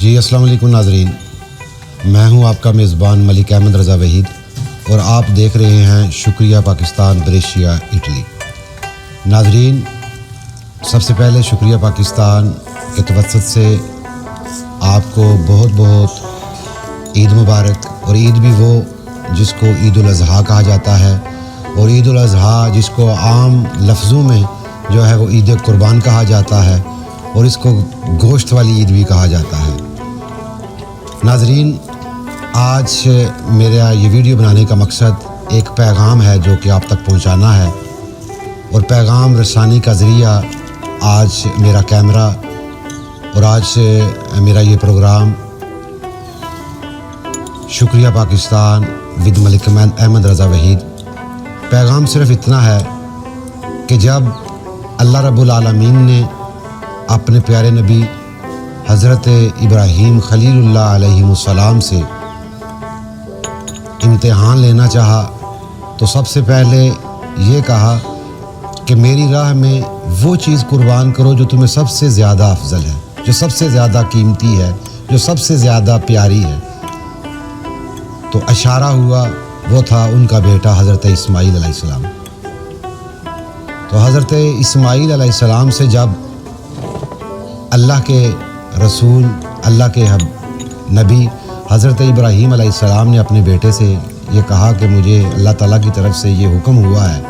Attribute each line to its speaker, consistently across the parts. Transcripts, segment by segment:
Speaker 1: جی السلام علیکم ناظرین، میں ہوں آپ کا میزبان ملک احمد رضا وحید اور آپ دیکھ رہے ہیں شکریہ پاکستان بریشیا اٹلی۔ ناظرین، سب سے پہلے شکریہ پاکستان کے توسط سے آپ کو بہت بہت عید مبارک، اور عید بھی وہ جس کو عید الاضحیٰ کہا جاتا ہے، اور عید الاضحیٰ جس کو عام لفظوں میں جو ہے وہ عید قربان کہا جاتا ہے، اور اس کو گوشت والی عید بھی کہا جاتا ہے۔ ناظرین، آج میرا یہ ویڈیو بنانے کا مقصد ایک پیغام ہے جو کہ آپ تک پہنچانا ہے، اور پیغام رسانی کا ذریعہ آج میرا کیمرہ اور آج میرا یہ پروگرام شکریہ پاکستان ود ملک احمد رضا وحید۔ پیغام صرف اتنا ہے کہ جب اللہ رب العالمین نے اپنے پیارے نبی حضرت ابراہیم خلیل اللہ علیہ السلام سے امتحان لینا چاہا تو سب سے پہلے یہ کہا کہ میری راہ میں وہ چیز قربان کرو جو تمہیں سب سے زیادہ افضل ہے، جو سب سے زیادہ قیمتی ہے، جو سب سے زیادہ پیاری ہے۔ تو اشارہ ہوا وہ تھا ان کا بیٹا حضرت اسماعیل علیہ السلام۔ تو حضرت اسماعیل علیہ السلام سے جب اللہ کے رسول، اللہ کے نبی حضرت ابراہیم علیہ السلام نے اپنے بیٹے سے یہ کہا کہ مجھے اللہ تعالیٰ کی طرف سے یہ حکم ہوا ہے،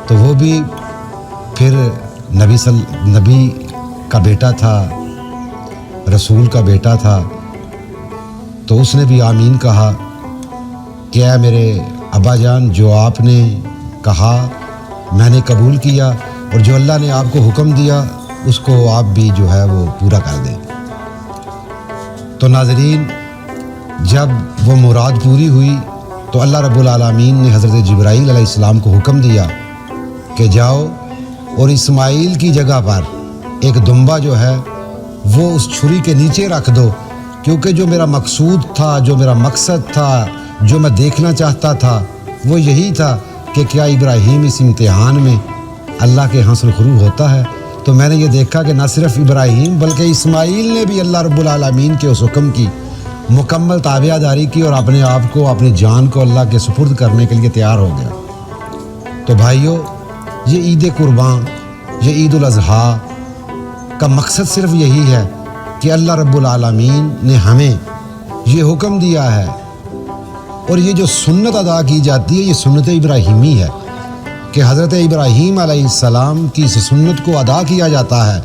Speaker 1: تو وہ بھی پھر نبی کا بیٹا تھا، رسول کا بیٹا تھا، تو اس نے بھی آمین کہا کہ اے میرے ابا جان، جو آپ نے کہا میں نے قبول کیا، اور جو اللہ نے آپ کو حکم دیا اس کو آپ بھی جو ہے وہ پورا کر دیں۔ تو ناظرین، جب وہ مراد پوری ہوئی تو اللہ رب العالمین نے حضرت جبرائیل علیہ السلام کو حکم دیا کہ جاؤ اور اسماعیل کی جگہ پر ایک دمبا جو ہے وہ اس چھری کے نیچے رکھ دو، کیونکہ جو میرا مقصود تھا، جو میرا مقصد تھا، جو میں دیکھنا چاہتا تھا وہ یہی تھا کہ کیا ابراہیم اس امتحان میں اللہ کے ہاں سرخرو ہوتا ہے۔ تو میں نے یہ دیکھا کہ نہ صرف ابراہیم بلکہ اسماعیل نے بھی اللہ رب العالمین کے اس حکم کی مکمل تابعہ داری کی، اور اپنے آپ کو، اپنی جان کو اللہ کے سپرد کرنے کے لیے تیار ہو گیا۔ تو بھائیو، یہ عید قربان، یہ عید الاضحیٰ کا مقصد صرف یہی ہے کہ اللہ رب العالمین نے ہمیں یہ حکم دیا ہے، اور یہ جو سنت ادا کی جاتی ہے یہ سنت ابراہیمی ہے کہ حضرت ابراہیم علیہ السلام کی اس سنت کو ادا کیا جاتا ہے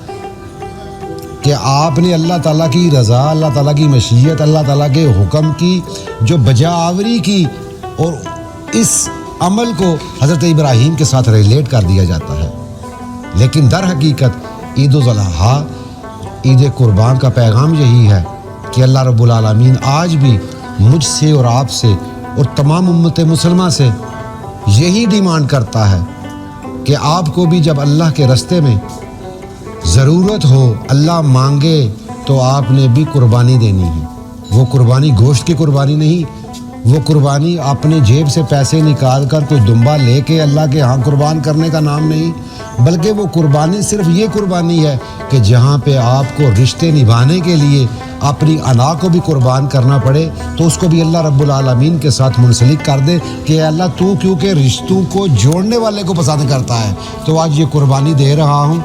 Speaker 1: کہ آپ نے اللہ تعالیٰ کی رضا، اللہ تعالیٰ کی مشیت، اللہ تعالیٰ کے حکم کی جو بجا آوری کی، اور اس عمل کو حضرت ابراہیم کے ساتھ ریلیٹ کر دیا جاتا ہے۔ لیکن در حقیقت عید الاضحیٰ، عید قربان کا پیغام یہی ہے کہ اللہ رب العالمین آج بھی مجھ سے اور آپ سے اور تمام امت مسلمہ سے یہی ڈیمانڈ کرتا ہے کہ آپ کو بھی جب اللہ کے راستے میں ضرورت ہو، اللہ مانگے، تو آپ نے بھی قربانی دینی ہے۔ وہ قربانی گوشت کی قربانی نہیں، وہ قربانی اپنے جیب سے پیسے نکال کر کوئی دمبا لے کے اللہ کے ہاں قربان کرنے کا نام نہیں، بلکہ وہ قربانی صرف یہ قربانی ہے کہ جہاں پہ آپ کو رشتے نبھانے کے لیے اپنی انا کو بھی قربان کرنا پڑے تو اس کو بھی اللہ رب العالمین کے ساتھ منسلک کر دے کہ اے اللہ تو کیونکہ رشتوں کو جوڑنے والے کو پسند کرتا ہے، تو آج یہ قربانی دے رہا ہوں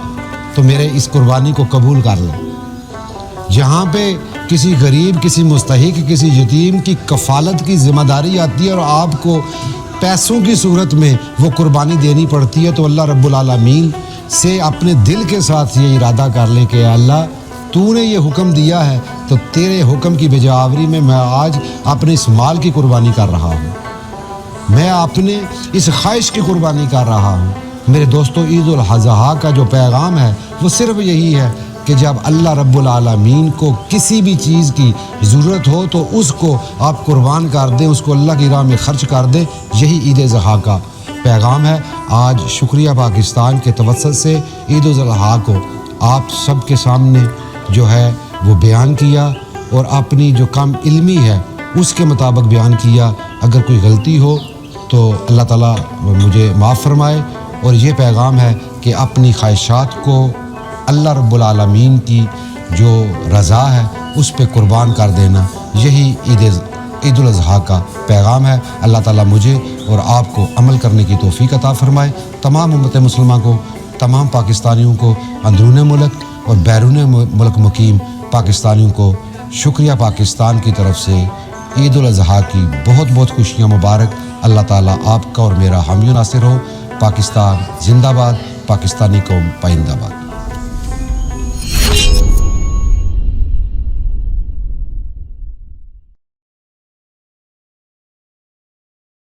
Speaker 1: تو میرے اس قربانی کو قبول کر لیں۔ جہاں پہ کسی غریب، کسی مستحق، کسی یتیم کی کفالت کی ذمہ داری آتی ہے اور آپ کو پیسوں کی صورت میں وہ قربانی دینی پڑتی ہے، تو اللہ رب العالمین سے اپنے دل کے ساتھ یہ ارادہ کر لیں کہ اے اللہ تو نے یہ حکم دیا ہے تو تیرے حکم کی بجا آوری میں آج اپنے اس مال کی قربانی کر رہا ہوں، میں اپنے اس خواہش کی قربانی کر رہا ہوں۔ میرے دوستو، عید الاضحیٰ کا جو پیغام ہے وہ صرف یہی ہے کہ جب اللہ رب العالمین کو کسی بھی چیز کی ضرورت ہو تو اس کو آپ قربان کر دیں، اس کو اللہ کی راہ میں خرچ کر دیں۔ یہی عید الاضحیٰ کا پیغام ہے۔ آج شکریہ پاکستان کے توسط سے عید الاضحیٰ کو آپ سب کے سامنے جو ہے وہ بیان کیا، اور اپنی جو کم علمی ہے اس کے مطابق بیان کیا۔ اگر کوئی غلطی ہو تو اللہ تعالیٰ مجھے معاف فرمائے، اور یہ پیغام ہے کہ اپنی خواہشات کو اللہ رب العالمین کی جو رضا ہے اس پہ قربان کر دینا، یہی عید الاضحیٰ کا پیغام ہے۔ اللہ تعالیٰ مجھے اور آپ کو عمل کرنے کی توفیق عطا فرمائے۔ تمام امت مسلمہ کو، تمام پاکستانیوں کو، اندرون ملک اور بیرون ملک مقیم پاکستانیوں کو شکریہ پاکستان کی طرف سے عید الاضحیٰ کی بہت بہت خوشیاں مبارک۔ اللہ تعالیٰ آپ کا اور میرا حامی و ناصر ہو۔ پاکستان زندہ باد، پاکستانی قوم پائندہ باد۔